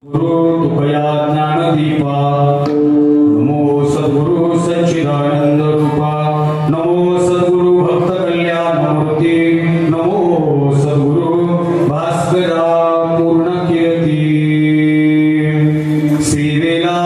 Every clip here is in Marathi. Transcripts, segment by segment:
गुरु तुकया ज्ञानदीपा नमो सद्गुरु सच्चिदानंद रूपा नमो सद्गुरु भक्त कल्याण मूर्ती नमो सद्गुरु भास्करा पूर्ण कीर्ती सेवेला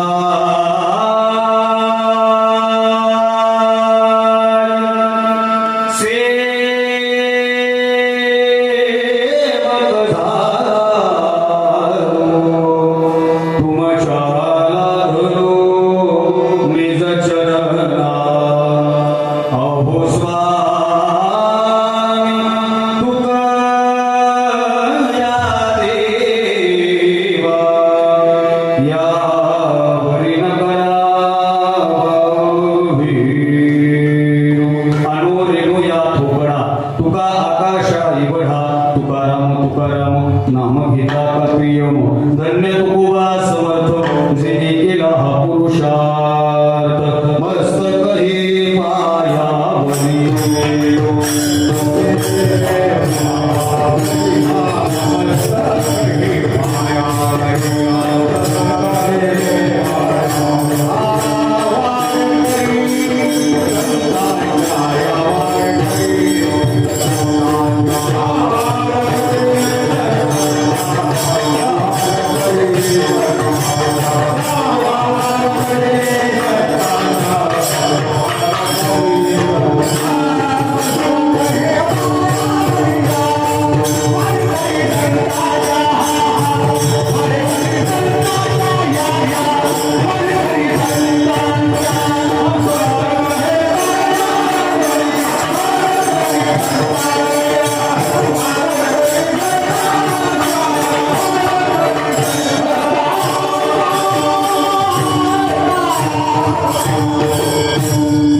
नाम घेता प्रियम धन्य तुकोबा समर्थ जेने केला हा पुरुषार्थ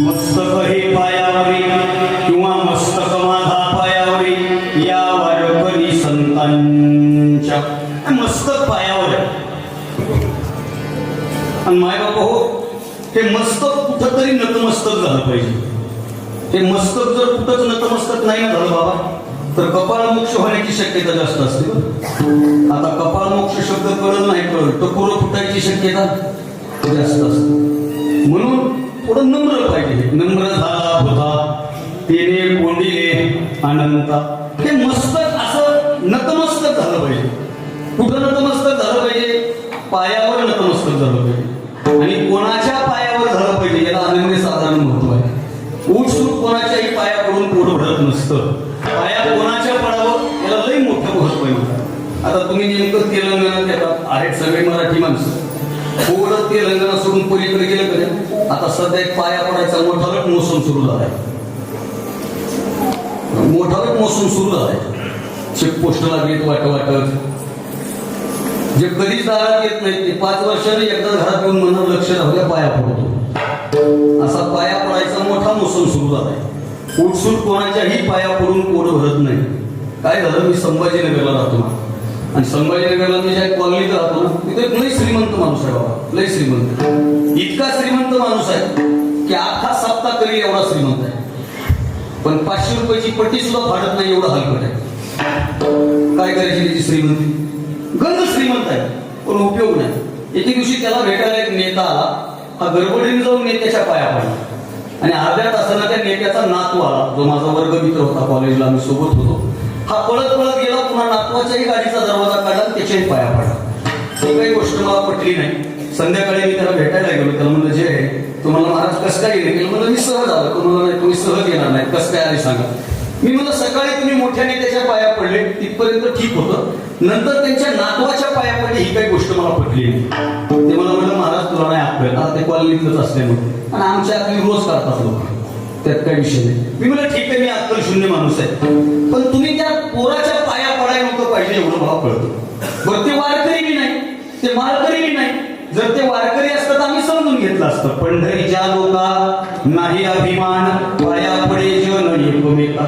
मस्तक हे पायावरी मस्तक पायावर आणि माय बाबा हो हे मस्तक कुठं तरी नतमस्तक झालं पाहिजे. हे मस्तक जर कुठंच नतमस्तक नाही ना झालं बाबा तर कपाळमोक्ष होण्याची शक्यता जास्त असते. आता कपाळमोक्ष शब्द कळलं नाही कळलं तर पुरं फुटायची शक्यता जास्त असते. म्हणून थोडं नम्र पाहिजे. नम्र झाला होता तेने कोंडिले अनंता. हे मस्तक असं नतमस्तक झालं पाहिजे. कुठं नतमस्तक झालं पाहिजे? पायावर नतमस्तक झालं पाहिजे. आणि कोणाच्या पायावर झालं पाहिजे याला अनन्य साधारण महत्व आहे. उठसूट कोणाच्याही पाया पडून पोट भरत नसतं. पाया कोणाच्या पडावं याला लई मोठं महत्व आहे. आता तुम्ही नेमकं तेलंगणात येतात आहेत सगळे मराठी माणसं. थोडं तेलंगणा सोडून पलीकडे गेलं कधी आता सध्या एक पाया पडायचा मोठावट मोसम सुरू झालाय. मोठावट मोसम सुरू झालाय. चेकपोस्ट लागली वाटत जे कधीच दारात येत नाही ते 5 वर्षांनी एकदा घरात येऊन म्हणून लक्ष राहूया पाया पडतो. असा पाया पडायचा मोठा मोसम सुरू झालाय. उठसूट कोणाच्याही पाया पडून पोट भरत नाही. काय झालं मी संभाजीनगरला राहतो ना आणि संभाजीनगरला मी ज्या कॉलनीत राहतो ना तिथे लई श्रीमंत माणूस आहे बाबा. लई श्रीमंत. इतका श्रीमंत माणूस आहे की अख्खा सप्ताह तरी एवढा श्रीमंत आहे पण 500 रुपयाची पट्टी सुद्धा फाडत नाही एवढा हलकट आहे. काय करायची त्याची श्रीमंती? गंज श्रीमंत आहे पण उपयोग नाही. एके दिवशी त्याला भेटायला एक नेता आला. हा गडबडीने जाऊन नेत्याच्या पाया पडला आणि अर्ध्या तासाला त्या नेत्याचा नातू आला जो माझा वर्गमित्र होता कॉलेजला आम्ही सोबत होतो. हा पळत पळत गेला पुन्हा नातवाच्याही गाडीचा दरवाजा काढला त्याच्याही पाया पडला. ही काही गोष्ट मला पटली नाही. संध्याकाळी मी त्याला भेटायला गेलो. त्याला म्हणलं जे तुम्हाला महाराज कसं काय गेले? म्हणलं मी सहज आलो. तुम्हाला नाही तुम्ही सहज येणार नाही कसं काय आले सांगा. मी म्हणलं सकाळी तुम्ही मोठ्या नेत्याच्या पाया पडले तिथपर्यंत ठीक होतं. नंतर त्यांच्या नातवाच्या पाया पडले ही काही गोष्ट मला पटली नाही. ते मला म्हणलं महाराज तुला नाही आठवत आता ते कॉलनीतलंच असल्यामुळे आणि आमच्या आतली रोज करतात लोक त्यात काही विषय नाही. मी म्हणलं ठीक आहे मी अक्कल शून्य माणूस आहे पण तुम्ही त्या पोराच्या पाया पडायला नको पाहिजे एवढं भाव कळतो. बरं ते वारकरी बी नाही ते मालकरी बी नाही. जर ते वारकरी असतं तर आम्ही समजून घेतलं असतं. पंढरीच्या लोका नाही अभिमान पाया पडे जन एकमेका.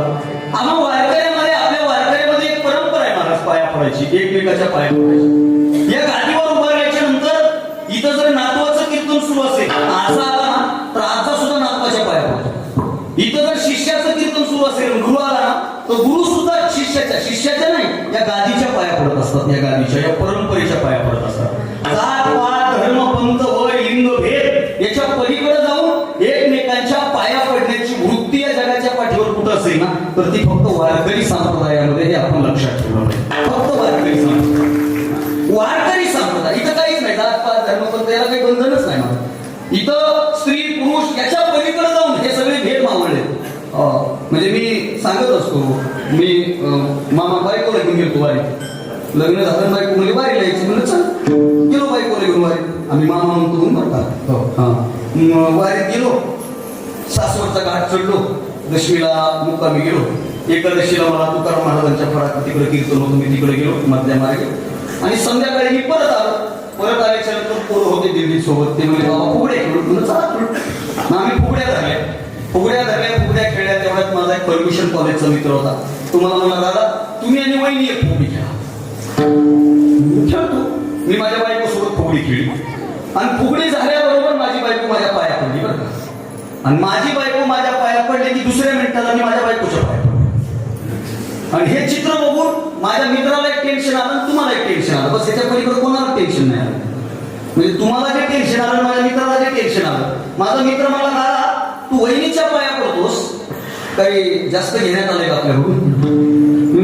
आम्हा वारकऱ्यामध्ये आपल्या वारकऱ्यामध्ये एक परंपरा आहे महाराज पाया पडायची एकमेकाच्या पाया पडायची. या गादीवर उभं राहायच्या नंतर इथं जर नातवाचं कीर्तन सुरू असेल असा आला ना तर आजचा सुद्धा नातवाच्या पाया पडतो. इथं जर शिष्याचं कीर्तन सुरू असेल गुरु आला ना तर गुरु सुद्धा शिष्य शिष्याच्या नाही, या गादीच्या पाया पडत असतात, या गादीच्या, या परंपरेच्या पाया पडत असतात. जात पात धर्म पंथ वय लिंग भेद याच्या पलीकडे जाऊन एकमेकांच्या पाया पडण्याची वृत्ती या जगाच्या पाठीवर कुठं असेल ना, तर ती फक्त वारकरी संप्रदायामध्ये हे आपण लक्षात ठेवलं पाहिजे. फक्त वारकरी संप्रदाय, वारकरी संप्रदाय. इथं काहीच नाही, जात पात धर्म पंथ याला काही बंधनच नाही मला. इथं स्त्री पुरुष याच्या पलीकडे जाऊन हे सगळे भेद मावळले. म्हणजे मी सांगत असतो, मी मामा बायकोला घेऊन गेलो वारी, लग्न झालं बायको म्हणजे वारीला यायची, म्हणलं चल गेलो बायकोला घेऊन वारी. आम्ही मामा म्हणतो बरं का. वारीत गेलो, सासवडचा घाट चढलो, दशमीला मुक्कामी गेलो, एकादशीला मला तुकाराम महाराजांच्या फळात तिकडे कीर्तन होतं, मी तिकडे गेलो मधल्या मार्गे. आणि संध्याकाळी मी परत आलो. परत आल्याच्या नंतर पोरं होते दिल्ली सोबत, ते म्हणजे बाबा फुगड्या खेळू, म्हणून चला खेळू. आम्ही फुगड्या धरल्या, खेळल्या. तेवढ्यात माझा एक परमिशन कॉलेजचा मित्र होता, तुम्हाला म्हणा दादा तुम्ही आणि वहिनी एक फुगडी खेळा. खेळतो मी, माझ्या बायको सोबत फुगडी खेळली. आणि फुगडी झाल्याबरोबर माझी बायको माझ्या पाया पडली बरं का. आणि माझी बायको माझ्या पाया पडली की दुसऱ्या मिनिटाला मी माझ्या बायकोच्या पाया पडलो. आणि हे चित्र बघून माझ्या मित्राला एक टेन्शन आलं आणि तुम्हाला एक टेन्शन आलं. बस याच्या पलीकडे कोणाला टेन्शन नाही आलं. म्हणजे तुम्हाला जे टेन्शन आलं, माझ्या मित्राला जे टेन्शन आलं. माझा मित्र मला दादा तू वहिनीच्या पाया पडतोस, काही जास्त घेण्यात आलंय का आपल्याकडून?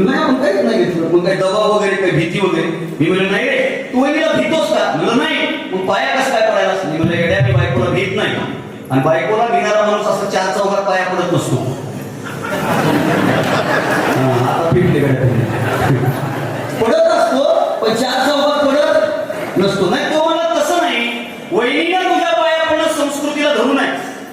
नाही, आपण काहीच नाही घेतलं. मग काही दबाव वगैरे, काही भीती वगैरे? मी म्हणलं नाही रे, तू वहिनीला भीतोस का? म्हणलं नाही. मग पाया कसं काय पडायला? मी म्हणलं येड्या, मी बायकोला भीत नाही. आणि बायकोला घेणारा माणूस असं 4 चौघात पाया पडत नसतो. आता पिटले पडत असतो, पण 4 चौघात पडत नसतो. नाही, तो मला तसं नाही. वहिनीला तुझ्या पाया पडणं संस्कृतीला धरून आहे,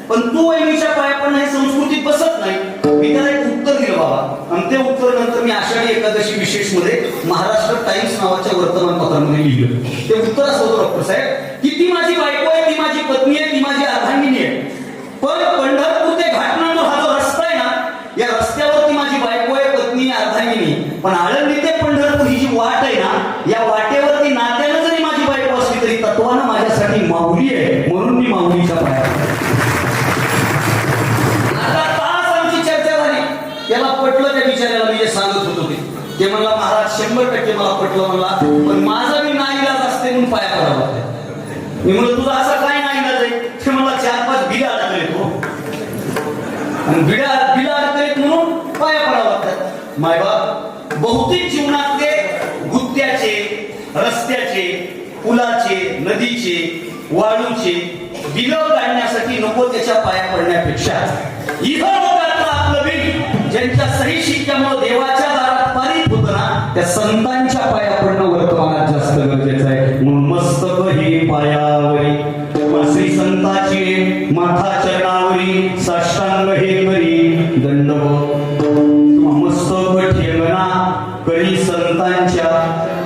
पण तू वहिनीच्या पाया पडणं हे संस्कृतीत बसत नाही. मी त्याला एक उत्तर दिलं बाबा. आणि ते उत्तर नंतर मी आषाढी एकादशी विशेष मध्ये महाराष्ट्र टाइम्स नावाच्या वर्तमानपत्रामध्ये लिहिलं. ते उत्तर असं होतं डॉक्टर साहेब की ती माझी बायको आहे, ती माझी पत्नी आहे, ती माझी अर्धांगिनी आहे, पण पंढरपूर ते घाटनांदूर हा जो रस्ता आहे ना, या रस्त्यावरती माझी बायको आहे, पत्नी, अर्धांगिनी. पण आळंदी ते पंढरपूर ही जी वाट आहे ना, या वाटेवरती नात्यानं जरी माझी बायको असली तरी तत्वानं माझ्यासाठी माऊली आहे, म्हणून मी माऊलीच्या पाया. आता तास आमची चर्चा झाली. त्याला पटलं, त्या बिचाऱ्याला मी जे सांगत होतो ते म्हणला महाराज 100% मला पटलं म्हणला, पण माझा मी नाईलाज असते म्हणून पाया पडावं लागते. मी म्हणलं तुझा असा काय नाईलाज आहे? ते मला 4-5 बिड्या अडकलेत हो, आणि बिड्या अडकलेत म्हणून पाया पडावं लागतात. मायबाप भौतिक जीवनातले गुत्त्याचे, रस्त्याचे, पुलाचे, नदीचे, वाळूचे बिलं काढण्यासाठी नको त्याच्या पाया पडण्यापेक्षा इहलोकातलं आपलं बिल ज्यांच्या सही शिक्क्यामुळे देवाच्या दारात पारित होतं ना, त्या संतांच्या पाया पडणं वर्तमानात जास्त गरजेचं आहे. म्हणून मस्तक हे पायावरी, श्री संताची माथा चरणावरी, साष्टांग हे करी दंडवत. मस्तक ठेवना करी संतांच्या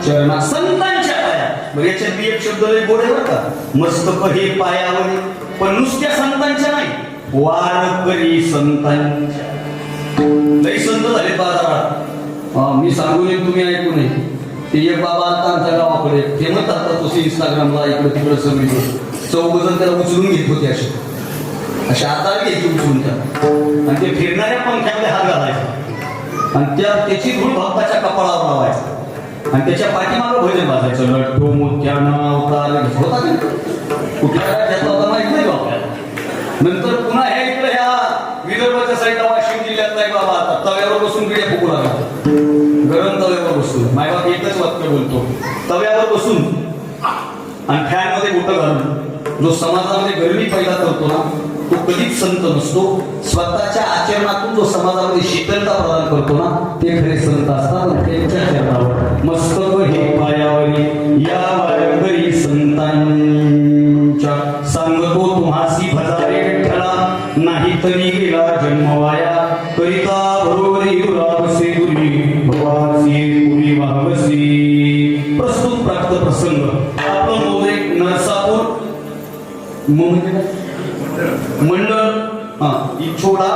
चरणा, संतांच्या पाया. बरं, याच्यात मी एक शब्द लय गोड आहे बरं का. मस्तक हे पायावरी, पण नुसत्या संतांच्या नाही, वारकरी संतांच्या. लई संत झाले बाजारात. मी सांगू नये, तुम्ही ऐकू नये. ते एक बाबा आता आमच्या गावाकडे फेमस आता तो इंस्टाग्रामला इकडे तिकडे सगळीकडे 14 जण त्याला उचलून घेत होते, असे हाताला घ्यायची उचलून त्याला, आणि ते फिरणाऱ्या पंख्यामध्ये हात घालायचा आणि त्याची धूळ भक्ताच्या कपाळावर लावायचा आणि त्याच्या पाठीमागं भजन वाजायचं. लट्टू मोत्यानं अवतार होता का कुठल्या राज्यातला होता माहित नाही आपल्याला. नंतर पुन्हा ह्या इकडे ह्या विदर्भाच्या साईडला वाशिम जिल्ह्यातला आहे बाबा, आता तव्यावर बसून बिड्या फुकू लागला. गरम तव्यावर बसून. मायबाप एकच वाक्य बोलतो, तव्यावर बसून आणि फॅन मध्ये बोटं घालून. जो समाजामध्ये गरमी पैदा करतो ना, तो कधीच संत नसतो. स्वतःच्या आचरणातून जो समाजामध्ये शीतलता प्रदान करतो ना, ते खरे संत असतात. त्यांच्या चरणावर मस्तक हे पायावरी, या वारकरी संतांच्या सांगतो तुम्हासी भजारे विठ्ठला, नाही तरी गेला जन्म वाया. करिता बरोबरी दुरावसे पूर्वी, भवासी पुरी वाहवसी. प्रस्तुत प्राप्त प्रसंग आपलं मोरे नरसापूर मंडळ, इछोडा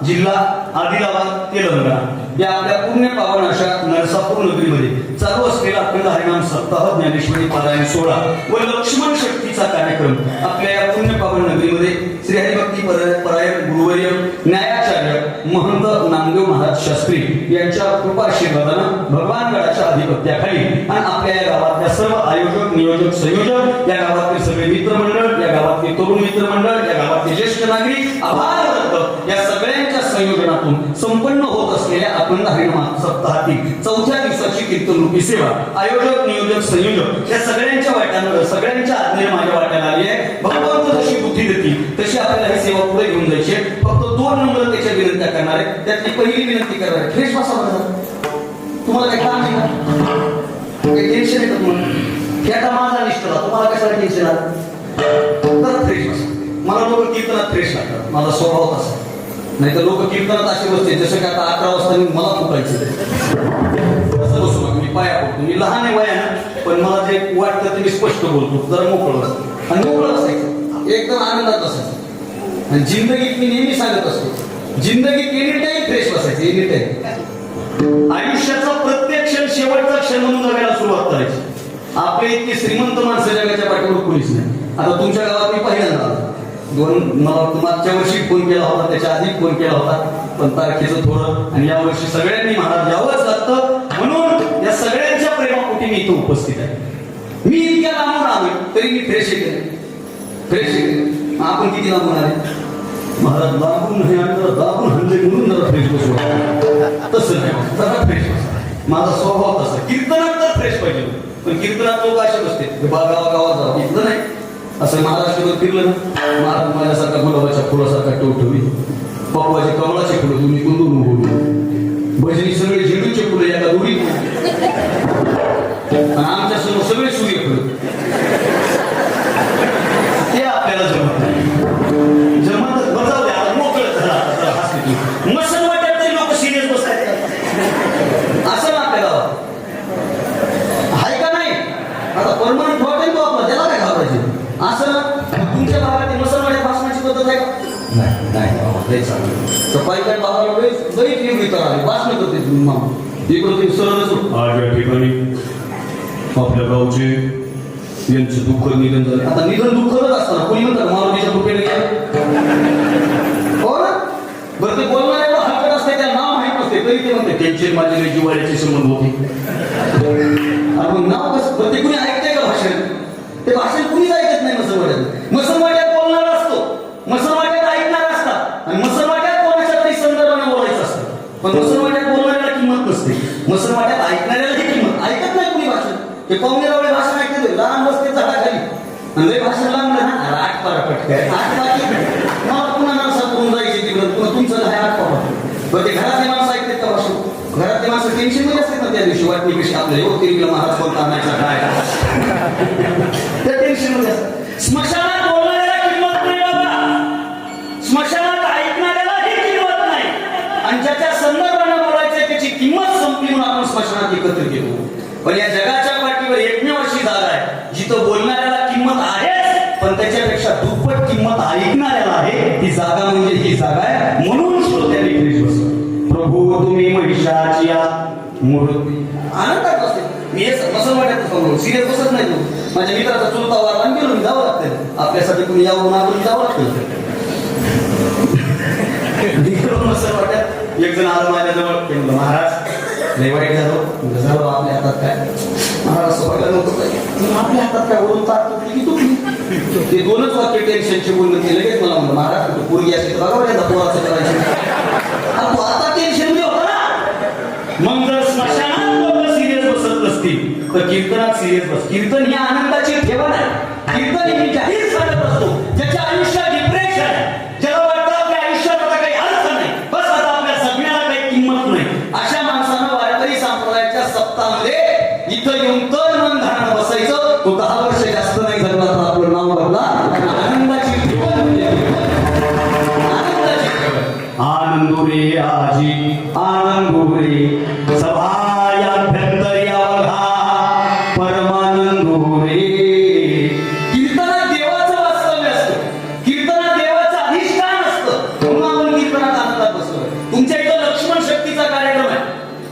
जिल्हा आदिलाबाद तेलंगणा या आपल्या पुण्य पावन अशा नरसापूर नगरीमध्ये चालू असलेला अखंड हरिनाम सप्ताह, ज्ञानेश्वरी पारायण सोहळा व लक्ष्मण शक्तीचा कार्यक्रम आपल्या या पुण्य पावन नगरीमध्ये श्री हरिभक्ती परायण गुरुवर्य न्यायाचार्य महंत नामदेव महाराज शास्त्री यांच्या कृपाशीर्वादानं भगवान गडाच्या अधिपत्याखाली आणि आपल्या या गावातल्या सर्व आयोजक नियोजक संयोजक, या गावातील सगळे मित्रमंडळ, या गावातले तरुण मित्रमंडळ, या गावातले ज्येष्ठ नागरिक, आभार वर्ग, या सगळ्यांच्या संयोजनातून संपन्न होत असलेल्या अखंड हरिनाम सप्ताहातील 4थ्या दिवसाची कीर्तनरूपी सेवा आयोजक नियोजक संयोजक या सगळ्यांच्या वाट्यानं सगळ्यांच्या आज्ञेने माझ्या वाट्याला आली आहे. भगवंत जशी बुद्धी देतील तशी आपल्याला ही सेवा पुढे घेऊन जायची आहे. फक्त 2 नम्रतेच्या विनंत्या करणार आहे. त्यातली पहिली विनंती करणार आहे, फ्रेश बसा बघा. तुम्हाला काय काम आहे का? काही टेन्शन आहे का तुम्हाला? हे आता माझा निष्ठा, तुम्हाला कशाला टेन्शन आलं? तर फ्रेश बसा. मला लोक कीर्तनात फ्रेश लागतात, माझा स्वभाव तसा. नाही तर लोक कीर्तनात असे बसते जसं काय आता 11 वाजता मला फुकायचं. असं बसू नका, मी पाया पडतो. मी लहान आहे वयानं, पण मला जे वाटतं ते मी स्पष्ट बोलतो. जरा मोकळं असतं आणि मोकळं असायचं, एकदम आनंदात असायचं. आणि जिंदगीत मी नेहमी सांगत असतो, जिंदगीत एनी टाइम फ्रेश बसायचं, एनी टाइम. आयुष्याचा प्रत्येक क्षण शेवटचा क्षण म्हणून जगायला सुरुवात करायची. आपले इतके श्रीमंत माणसं जगाच्या पाठीवर कोणीच नाही. आता तुमच्या गावात मी पहिल्यांदा आलो. मला मागच्या वर्षी फोन केला होता, त्याच्या आधी फोन केला होता, पण तारखेचं थोडं, आणि या वर्षी सगळ्यांनी महाराज यावंच लागतं. म्हणून या सगळ्यांच्या प्रेमापोटी मी इथं उपस्थित आहे. मी इतक्या लांबून आलोय तरी मी फ्रेश आहे, फ्रेश आहे. आपण किती लांबून आले? महाराज लांबून हे दाबून हल्ले म्हणून जरा फ्रेश बसू. तसं नाही, जरा फ्रेश बस. माझा स्वभाव तसा. कीर्तनात तर फ्रेश पाहिजे, पण कीर्तनात लोक असे बसते गावागावात जावं. इथलं नाही. असं महाराष्ट्रावर फिरलं ना, महाराज माझ्यासारखा गुलाबाच्या फुलासारखा टवटवी, पक्वाचे कमळाचे फुलं तुम्ही कुंदून उगवली, भजनी सगळे झेंडूचे फुलं एका दोरी, आणि आमच्या समोर सगळे सूर्यफुलं. ते आपल्याला जमत नाही. जमत बजावले आता मोकळं झाला हसते. मसन वाटत तरी लोक सिरियस बसतात. असं ना आपल्या गावात आहे का नाही? आता परमनंट ठेवा तो आपला, त्याला काय घाबरायचे? असं तुमच्या भागात मसलवाड्या भाषणाची पद्धत आहे का? नाही चालू. तर पायी भागाला लई निवडीत आले भाषण करते इकडं सरळच आज या ठिकाणी आपल्या गावचे यांचं दुःख निधन झालं. आता निधन दुःखच असताना कोणी म्हणतात मारुतीच्या कृपेने हो ना. बरं ते बोलणाऱ्याला हलकट असते, त्याला नाव माहीत नसते तरी ते म्हणते त्यांचे माझे जिव्हाळ्याचे संबंध होते. आपण नाव कसं बरं ते कुणी ऐकते का भाषण? ते भाषण कुणीच ऐकत नाही. मसलवाड्यात बोलणारा असतो, मसलवाड्यात ऐकणार असतात, आणि मसलवाड्यात कोणाच्या तरी संदर्भाने बोलायचं असतं. पण मसलवाड्यात बोलणाऱ्याला किंमत नसते, मसलवाड्यात ऐकणाऱ्याला ही किंमत. ऐकत नाही कुणी भाषण. ते पाहुणेरावळे भाषण ऐकते, लहान बसते झाडाखाली आणि लय भाषण लागलं ना, आठ पारा पटकाय आठ बाकी मला पुन्हा नरसा करून जायचे तिकडं, पुन्हा तुमचं नाही आठ पारा. बरं ते घरातले माणसं ऐकतात का भाषण? घरातले माणसं टेन्शन मध्ये असतात ना त्या दिवशी, वाटणी कशी आपल्या हो तिरवीला महाराज कोणता आणायचा काय त्या टेन्शन मध्ये असतात. स्मशानात बोलणाऱ्याला किंमत नाही बाबा, स्मशानात ऐकणाऱ्याला ही किंमत नाही, आणि ज्याच्या संदर्भाने बोलायचंय त्याची किंमत संपली म्हणून आपण स्मशानात एकत्रित येतो. पण या जगाच्या पाठीवर एकमेव अशी जागा आहे जिथं बोलणाऱ्याला किंमत आहे, पण त्याच्यापेक्षा दुप्पट किंमत ऐकणाऱ्याला आहे. ती जागा म्हणजे ही जागा आहे. म्हणून श्रोत्यांनी फ्रेश बसलं. प्रभू तुम्ही महिषाची मूर्ती आनंदात बसते. मी हे मसलवाड्यात समोर सिरियस बसत नाही. तू माझ्या मित्राचा चुलता वारला गेलो मी जावं लागतं. आपल्यासाठी कुणी यावं मागून जावं लागतं. मसलवाड्यात एक जण आलं माझ्या जवळ, ते म्हणलं महाराज लय वाईट झालं. झालं आपल्या हातात काय? महाराज असं व्हायला नव्हतं काय? आपल्या हातात काय वरून ताक तुटली की तुटली. ते 2च वाक्य टेन्शनचे बोलणं ते लगेच मला म्हणलं महाराज पोरगी असेल तर बघा बघा पोराचं करायचं. आता टेन्शन मध्ये होता ना. मग जर स्मशानात लोक सिरियस बसत नसतील तर कीर्तनात सिरियस बस. कीर्तन ही आनंदाची ठेवा नाही. कीर्तन ही जाहीर सांगत असतो ज्याच्या आयुष्यात डिप्रेशन आहे, ज्याला वाटतं आपल्या आयुष्यात आता काही अर्थ नाही, बस आता आपल्या जगण्याला काही किंमत नाही, अशा माणसानं वारकरी संप्रदायाच्या सप्ताहामध्ये इथं येऊन तन मन धारण बसायचं. तो 10 वर्ष जास्त नाही जगला तर आपलं नाव बदला. आनंदाची ठेवा म्हणजे आनंदुरे आजी आनंदुरे सभायाभ्यंतरी अवघा परमानंदुरे. कीर्तनात देवाचं वास्तव्य असतं, कीर्तनात देवाचं अधिष्ठान असतं. म्हणून आपण कीर्तनात आनंदात बसलो. तुमच्या इथं लक्ष्मण शक्तीचा कार्यक्रम आहे.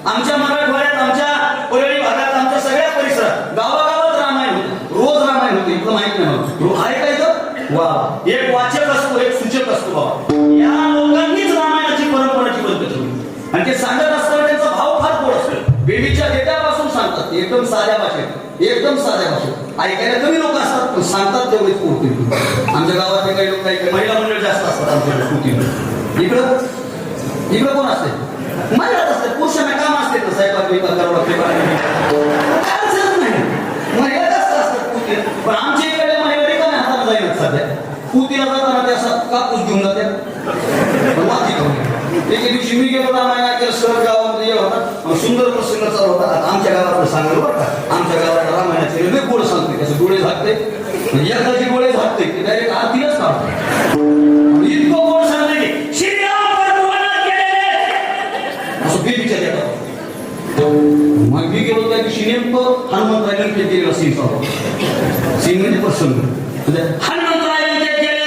आमच्या मराठवाड्यात, आमच्या परळी भागात, आमच्या सगळ्या परिसरात गावागावात रामायण होतं. रोज रामायण होतं. इथलं माहित नाही आहे का इथं? वा, एक वाचक असतो, एक सूचक असतो. बाबा या लोकांनीच रामायणाची परंपराची बद्दल एकदम साध्या भाषेत, एकदम साध्या भाषेत. ऐकायला कमी लोक असतात पण सांगतात तेवढेच पूर्ती. आमच्या गावातले काही लोक काही महिला मंडळ जास्त असतात आमच्याकडे पूर्ती. इकडं कोण असते? महिलाच असते. पुरुषांना काम असते तर साहेब महिला जास्त असतात पूर्ती. पण आमच्या इकडे महिला रिकाम्या हाताला जाईनात सध्या. पूर्तीला जाताना ते असा कापूस घेऊन जाते. एके दिवशी मी गेलो रामायणाच्या सहज गावामध्ये होता, सुंदर प्रसंग चालू होता. आमच्या गावात सांगलं बरं का, आमच्या गावात रामायणाचे लय गोड सांगते. त्याचे डोळे झाकते, एकदाचे डोळे झाकते की डायरेक्ट आरतीलाच काढते. इतकं गोड सांगते की श्रीराम असं बेबीच्या देतात. मग मी गेलो त्या दिवशी नेमकं हनुमंतरायांनी केलेला सीन चालू. सीन म्हणजे प्रसंग हनुमंतरायांनी केले.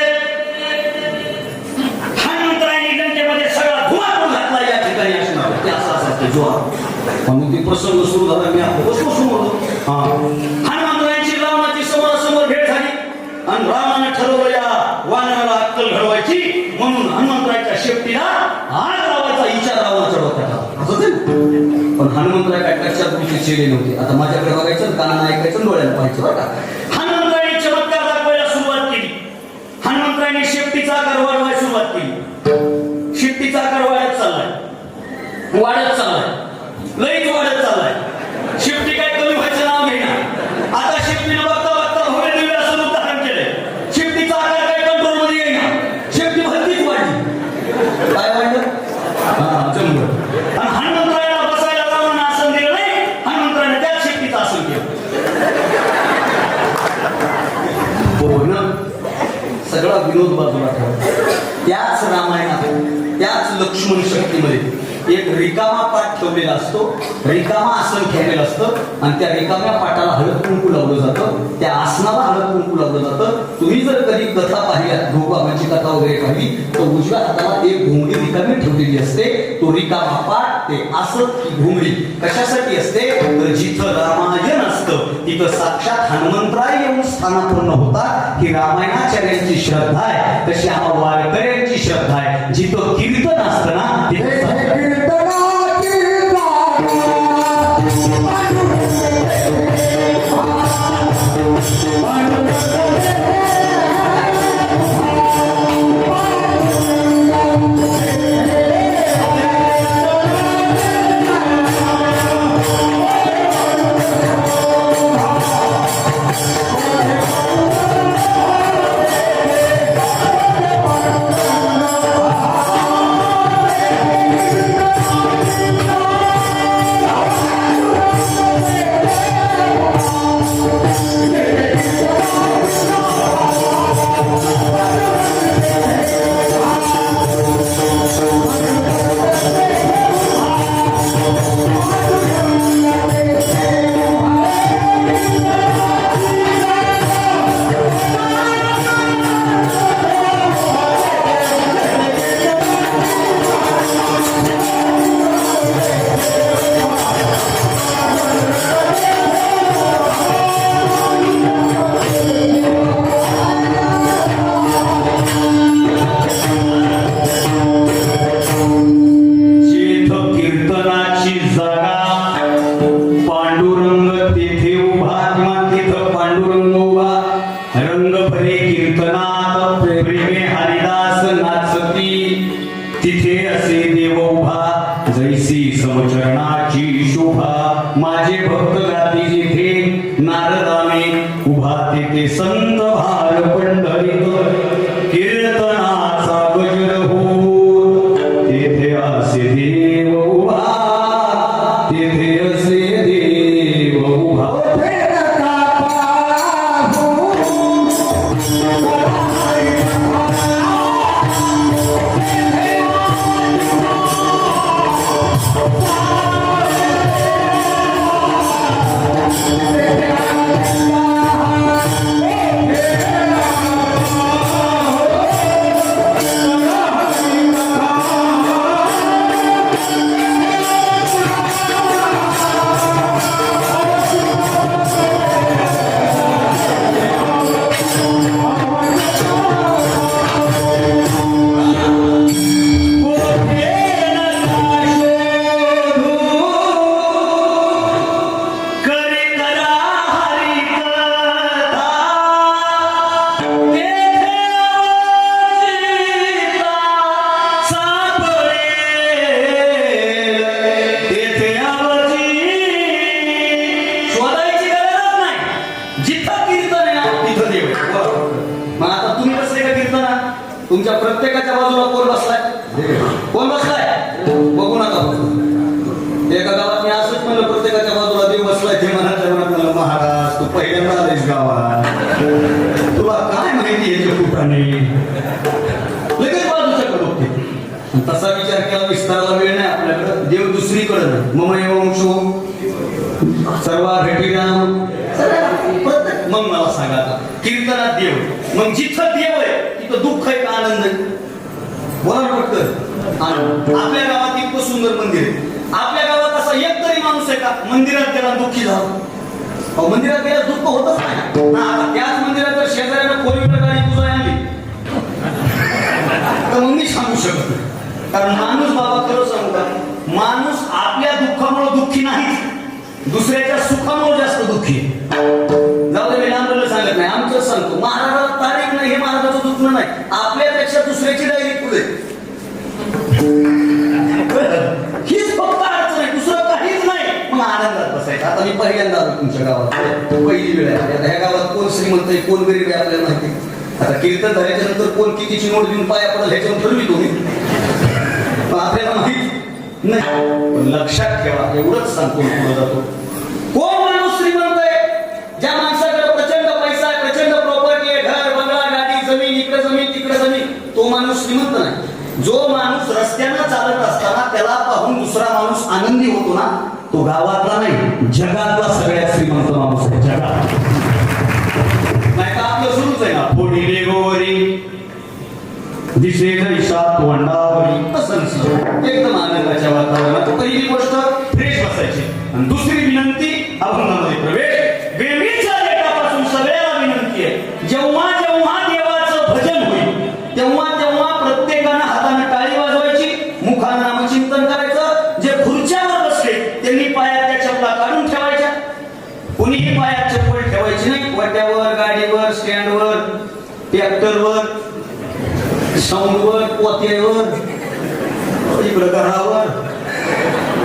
मग ते प्रसंग सुरू झाला. मी आपलं बसलो समोर. हनुमंतरायांची रावणाची समोरासमोर भेट झाली आणि रामाने ठरवलं या वानराला अक्कल घडवायची म्हणून हनुमंतरायाच्या शेपटीला आग लावायचा विचार रावणाच्या डोक्यात असं ते. पण हनुमंतराय काय कशात गोष्टी चेले नव्हते. आता माझ्याकडे बघायचं, कानाला ऐकायचं, डोळ्याला पाहायचं बरं का. हनुमंतरायांनी चमत्कार दाखवायला सुरुवात केली. हनुमंतरायांनी शेपटीचा आकार वाढवायला सुरुवात केली. शेपटीचा आकार वाढत चाललाय, वाढत चाललाय, लईच वाढत चाललाय. शेपटी काय कमी व्हायचं नाव घेणार. आता शेपटीनं बघता बघता होणे दिवे असं उदाहरण केलंय. शेपटीचा आकार काय कंट्रोल मध्ये येईना. शेपटी भलतीच वाढली. काय वाढलं? आणि हनुमंतरायाला बसायला रावणानं आसन दिलं नाही. हनुमंतरायाने त्याच शेपटीचं आसन केलं. हो ना, सगळा विनोद बाजूला ठेवा. त्याच रामायणात, त्याच लक्ष्मण शक्तीमध्ये एक रिकामा पाठ ठेवलेला असतो, रिकामा आसन ठेवलेलं असतं आणि त्या रिकाम्या पाठाला हळद कुंकू लावलं जातं. त्या आसनाला हळद कुंकू लावलं जातं. तुम्ही जर कधी कथा पाहिल्या, ढोबाबाची कथा वगैरे पाहिली तर उजव्या हाताला एक घोंगडी रिकामी ठेवलेली असते. तो रिकामा पाठ, ते आसन, ही घोंगडी कशासाठी असते तर जिथं रामायण असतं तिथं साक्षात हनुमंतराय येऊन स्थानापन्न होतात. ही रामायणाचार्यांची श्रद्धा आहे. तशी आम्हा वारकऱ्यांची श्रद्धा आहे. जिथं कीर्तन असतं ना तिथं कीर्तन आहे ना तिथं देव आहे. मग आता तुम्ही बसले का कीर्तना? तुमच्या प्रत्येकाच्या बाजूला कोण बसलाय? कोण बसलाय? बघू नका. एका गावात मी असंच म्हणलं, प्रत्येकाच्या बाजूला देव बसलाय. ते म्हणायचं म्हणत महाराज तू पहिल्यांदा आलेस गावात, तुला काय माहिती याच्या कुठाने? लगेच बाजूच्याकडे बघते. तसा विचार केला विस्ताराला वेळ नाही आपल्याकडे. देव दुसरीकडे नाही. मम वंशो सर्वा घटीराम. मग मला सांगा आता कीर्तनात देव, मग जिथं देव आहे तिथं दुःख आहे का आनंद आहे? बोला पटकन. आनंद. आपल्या गावात इतकं सुंदर मंदिर आहे. आपल्या गावात असा एक तरी माणूस आहे का मंदिरात त्याला दुःखी झाला? मंदिरात गेला दुःख होतच नाही ना. त्याच मंदिरात जर शेजाऱ्याला फोर व्हीलर गाडी तुझा आणली तर मग मी सांगू शकत नाही. कारण माणूस, बाबा खरं सांगू का, माणूस आपल्या दुःखामुळे दुःखी नाही, दुसऱ्याच्या सुखामुळे जास्त दुःखी आहे. जाऊ दे, मी लांबलं सांगत नाही, आमचं सांगतो. महाराजाला तारीख नाही हे महाराजाचं दुखणं नाही, आपल्यापेक्षा दुसऱ्याची डायरी पुढे. हीच फक्त अडचण आहे, दुसरं काहीच नाही. मग आनंदात बसायचं. आता मी पहिल्यांदा आलो तुमच्या गावात, पहिली वेळ आहे. आता ह्या गावात कोण श्रीमंत आहे कोण गरीब आहे आपल्याला माहिती. आता कीर्तन झाल्याच्या नंतर कोण कितीची नोट देऊन पाया पडेल ह्याच्यावर ठरवी तुम्ही, आपल्याला माहित नाही. पण लक्षात ठेवा, एवढंच सांगतो पुढे जातो. कोण माणूस श्रीमंत आहे? ज्या माणसाकडे प्रचंड पैसा, प्रचंड प्रॉपर्टी आहे, घर बंगला गाडी जमीन, इकडे जमीन तिकडे जमीन, तो माणूस श्रीमंत नाही. जो माणूस रस्त्यानं चालत असताना त्याला पाहून दुसरा माणूस आनंदी होतो ना, तो गावातला नाही जगातला सगळ्यात श्रीमंत माणूस आहे. जगात नाही का आपलं सुरूच आहे ना, फोडीले गोरी दिसे जैसा तोंडावरी. एकदम आनंदाच्या वातावरणात पहिली गोष्ट फ्रेश बसायची. आणि दुसरी विनंती, अभंगामध्ये प्रवेश. बेबीच्या लेटापासून सगळ्याला विनंती आहे, जेव्हा जेव्हा देवाचं भजन होईल तेव्हा तेव्हा प्रत्येकानं हाताने टाळी वाजवायची, मुखानं नामचिंतन करायचं. जे खुर्च्यावर बसले त्यांनी पायात चपला काढून ठेवायच्या, कुणीही पायात चप्पल ठेवायची नाही. वाट्यावर, गाडीवर, स्टँडवर, ट्रॅक्टरवर, साऊंडवर, पोत्यावर, इकडं घरावर,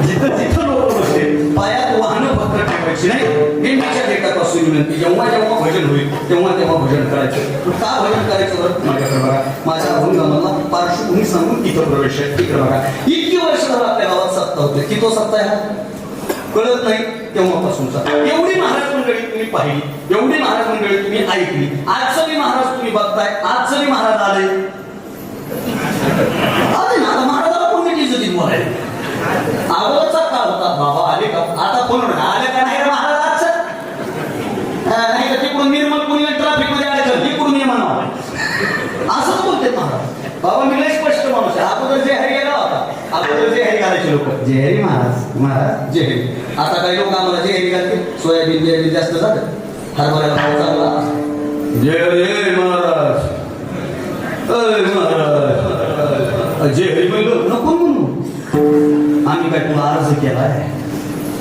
जिथं जिथं लोक बसले पायात वाहनं फक्त ठेवायची नाही. बेंबीच्या लेटापासून विनंती, जेव्हा जेव्हा भजन होईल तेव्हा तेव्हा भजन करायचं. का भजन करायचं बरं माझ्याकडे बघा, माझ्या अभंगाला पार्श्वभूमी सांगून तिथं प्रवेश आहे. तिकडे बघा, इतकी वर्ष झालं आपल्या गावात सत्ता होते. की तो सत्ता आहे कळत नाही तेव्हापासूनचा. एवढी महाराज मंडळी तुम्ही पाहिली, एवढी महाराज मंडळी तुम्ही ऐकली. आजचं बी महाराज तुम्ही बघताय, आजचं बी महाराज आले ना. आता महाराजाला कोण मिठी दिली बोलायला? अगोदरचा काळ होता, बाबा आले का, आता कोण आले का नाही रे महाराज आजचं? नाही का तिकडून निर्मल कुणी ट्रॅफिक मध्ये आले तर तिकडून ये म्हणावं, असंच बोलते महाराज. बाबा मी लय स्पष्ट माणूस आहे. अगोदर जे हरी गेला होता, अगोदर जे हरी घालायचे लोक, जे हरी महाराज, महाराज जे हरी. आता काही लोक आम्हाला जे हरी घालते, सोयाबीन जे जास्त झालं, हरभऱ्याला भाव चालला, जय जय महाराज, महाराज जे हरी म्हणलो नको म्हणू. आम्ही काय तुला अर्ज केलाय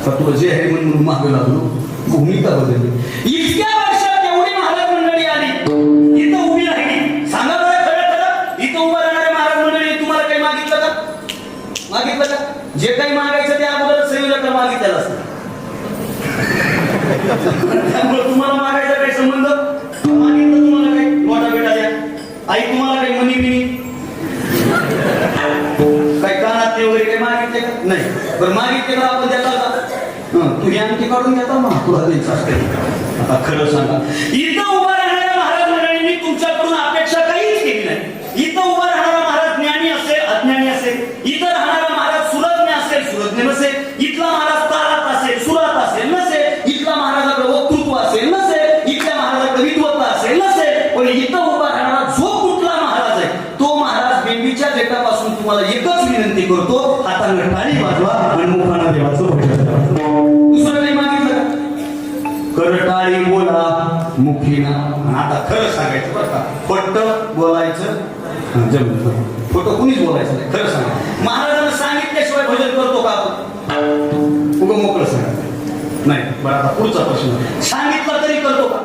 का तुला जे हरी म्हणून मागे लागलो? भूमिका बदलली. इतक्या वर्षात एवढी महाराज मंडळी आली, इथं उभी राहिली. सांगा बरं खरं खरं, इथं उभं राहणारे महाराज मंडळी तुम्हाला काही मागितलं का? मागितलं का? जे काही मागायचं ते अगोदर संयोजकाला मागितलेलं असतं. त्यामुळे तुम्हाला मागायचा काही संबंध? मागितलं तुम्हाला काही मोठा बेटा द्या, आई तुम्हाला काही मनी बिनी काही कानातले वगैरे काही मागितले का? नाही. बरं मागितले का आपण देता का? तुम्ही आणखी काढून घेता ना, तुला द्यायचं असते. आता खरं सांगा, इथं उभा राहणाऱ्या महाराज मंडळींनी तुमच्याकडून अपेक्षा काहीच केली नाही. इथं उभा राहणारा महाराज ज्ञानी असेल, अज्ञानी असेल, इथं राहणारा महाराज सुरज्ञ असेल, सुरज्ञ नसेल, इथला महाराज तारात असेल, सुरात असेल, नसेल, इथला महाराजाकडे वक्तृत्व असेल, नसेल, इथल्या महाराजाकडे विद्वत्ता असेल, नसेल, पण इथं उभा राहणारा जो कुठला महाराज आहे तो महाराज बेंबीच्या लेटापासून तुम्हाला एकच विनंती करतो, हातानं टाळी वाजवा आणि मुखानं देवाचं भजन करा. दुसरं काही मागितलं का? करटाळी बोला मुखीना. आता खरं सांगायचं बरं का, पट्ट बोलायचं जमलं, खोटं कुणीच बोलायचं नाही. खरं सांगा, महाराजांना सांगितल्याशिवाय भजन करतो का आपण? उगं मोकळं सांगा नाही. बरं आता पुढचा प्रश्न, सांगितलं तरी करतो का?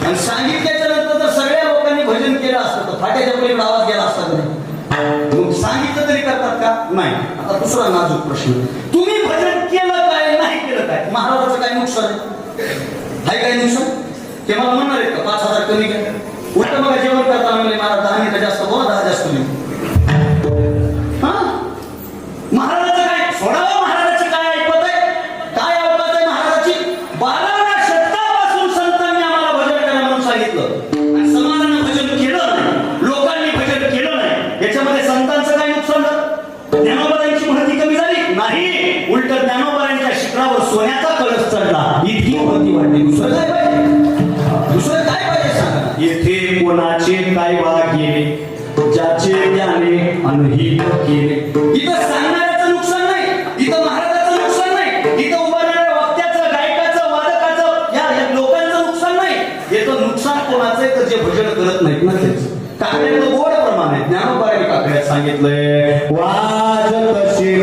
आणि सांगितल्याच्या नंतर जर सगळ्या लोकांनी भजन केलं असतं तर फाट्याच्या पलीकडे आवाज गेला असता नाही. मग सांगितलं तरी करतात का? नाही. आता दुसरा नाजूक प्रश्न, तुम्ही भजन केलं काय नाही केलं काय, महाराजाचं काय नुकसान आहे? हाय काय नुकसान ते मला म्हणणार आहेत का 5,000 कमी घ्या उलट बघा जेवण करताना म्हणले मला 10 मिनिटं जास्त बोला 10 जास्त लिहू हा महाराजाचं काय सोडावं महाराजाची काय ऐकत आहे काय अवकात आहे महाराजाची 12व्या शतकापासून संतांनी आम्हाला भजन करा म्हणून सांगितलं आणि समाजानं भजन केलं नाही लोकांनी भजन केलं नाही याच्यामध्ये संतांचं काय नुकसान झालं ज्ञानोबारांची महती कमी झाली नाही उलट ज्ञानोबारांच्या शिखरावर सोन्याचा कळस चढला इतकी महती वाढली दुसरं काय पाहिजे दुसरं काय पाहिजे सांगा येथे कोणाचे काय वाद केले ज्याचे ज्ञाने अनहित केले इथं सांगणाऱ्याचं नुकसान नाही इथं महाराजाचं नुकसान नाही इथं उभारणाऱ्या वक्त्याचं गायकाचं वादकाचं या लोकांचं नुकसान नाही याचं नुकसान कोणाचं आहे तर जे भजन करत नाहीत ना तेच काकड्याचं गोड प्रमाण आहे ज्ञानोबारांनी काकड्यात सांगितलंय वाज तसे